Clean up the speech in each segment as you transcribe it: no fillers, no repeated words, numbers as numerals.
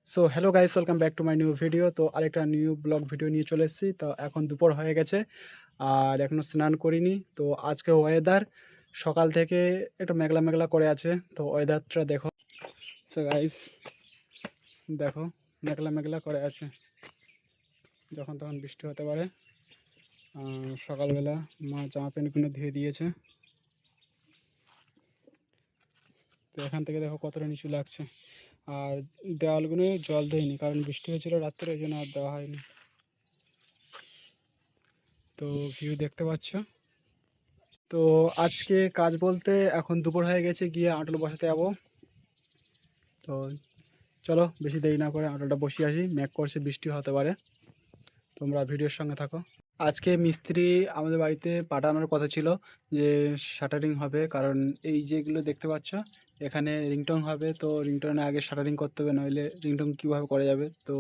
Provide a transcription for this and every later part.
So hello guys, welcome back to my new video. তো আরেকটা new blog video নিয়ে চলে এসেছি। তো এখন দুপুর হয়ে গেছে আর এখনও স্নান করিনি। তো আজকে ওয়েদার সকাল থেকে একটু মেঘলা মেঘলা করে আছে। তো ওয়েদারটা দেখো। সো গাইস দেখো, মেঘলা মেঘলা করে আছে, যখন তখন বৃষ্টি হতে পারে। সকালবেলা মা জামা প্যান্টগুলো ধুয়ে দিয়েছে। তো এখান থেকে দেখো কতটা নিচু লাগছে। আর দেওয়ালগুলো জল দেয়নি, কারণ বৃষ্টি হয়েছিল রাত্রে, ওই জন্য আর দেওয়া হয়নি। তো ভিউ দেখতে পাচ্ছ। তো আজকে কাজ বলতে এখন দুপুর হয়ে গেছে, গিয়ে আঁটল বসাতে যাবো। তো চলো বেশি দেরি না করে আঁটলটা বসিয়ে আসি, মেঘ করছে, বৃষ্টি হতে পারে। তোমরা ভিডিওর সঙ্গে থাকো। আজকে মিস্ত্রি আমাদের বাড়িতে পাঠানোর কথা ছিল, যে শাটারিং হবে, কারণ এই যেগুলো দেখতে পাচ্ছ এখানে রিংটং হবে। তো রিংটনে আগে শাটারিং করতে হবে, নইলে রিংটং কীভাবে করা যাবে। তো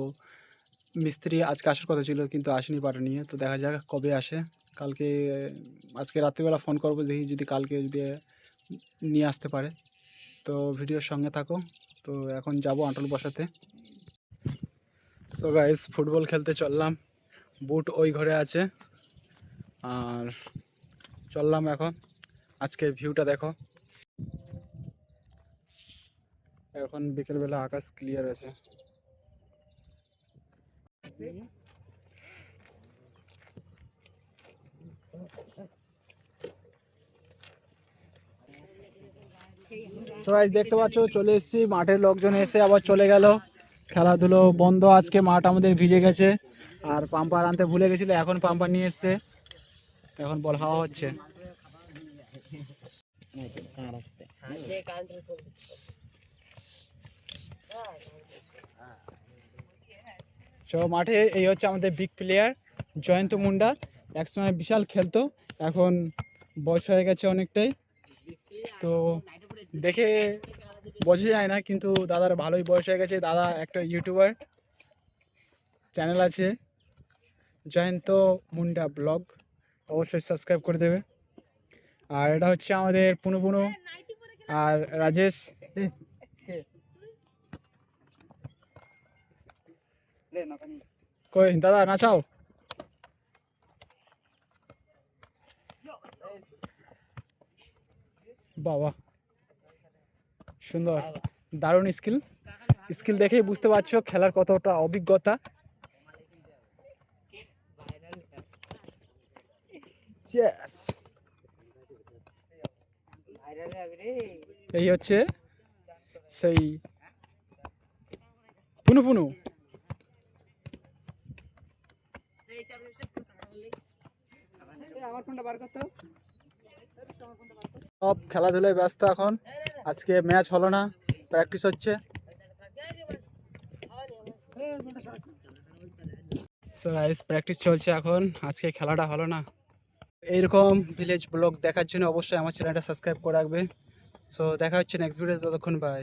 মিস্ত্রি আজকে আসার কথা ছিল, কিন্তু আসেনি পাটা নিয়ে। তো দেখা যাক কবে আসে। কালকে আজকে রাত্রিবেলা ফোন করবো, দেখি যদি কালকে যদি নিয়ে আসতে পারে। তো ভিডিওর সঙ্গে থাকো। তো এখন যাব আঁটল বসাতে। সো গাইস, ফুটবল খেলতে চললাম। বুট ওই ঘরে আছে, আর চললাম এখন। আজকের ভিউটা দেখো। এখন বিকেলবেলা আকাশ ক্লিয়ার আছে। সবাই দেখতে পাচ্ছ, চলে এসেছি। মাঠের লোকজন এসে আবার চলে গেল। খেলাধুলো বন্ধ আজকে, মাঠ আমাদের ভিজে গেছে। আর পাম্পার আনতে ভুলে গেছিল, এখন পাম্পার নিয়ে এসছে। এখন বল হাওয়া হচ্ছে। সো মাঠে এই হচ্ছে আমাদের বিগ প্লেয়ার জয়ন্ত মুন্ডা। একসময় বিশাল খেলতো, এখন বয়স হয়ে গেছে অনেকটাই। তো দেখে বোঝা যায় না, কিন্তু দাদার ভালোই বয়স হয়ে গেছে। দাদা একটা ইউটিউবার চ্যানেল আছে, জয়ন্ত মুন্ডা ব্লগ, অবশ্যই সাবস্ক্রাইব করে দেবে। আর এটা হচ্ছে আমাদের পুনু পুনু আর রাজেশ। কই দাদা, নাচাও। বাবা সুন্দর, দারুণ স্কিল। স্কিল দেখেই বুঝতে পারছো খেলার কতটা অভিজ্ঞতা। এই হচ্ছে সেই পুনু পুনু। সব খেলাধুলায় ব্যস্ত এখন। আজকে ম্যাচ হলো না, প্র্যাকটিস হচ্ছে। সো গাইস, প্র্যাকটিস চলছে এখন, আজকে খেলাটা হলো না। এইরকম ভিলেজ ব্লগ দেখার জন্য অবশ্যই আমার চ্যানেলটা সাবস্ক্রাইব করে রাখবে। সো দেখা হচ্ছে নেক্সট ভিডিও, ততক্ষণ বাই।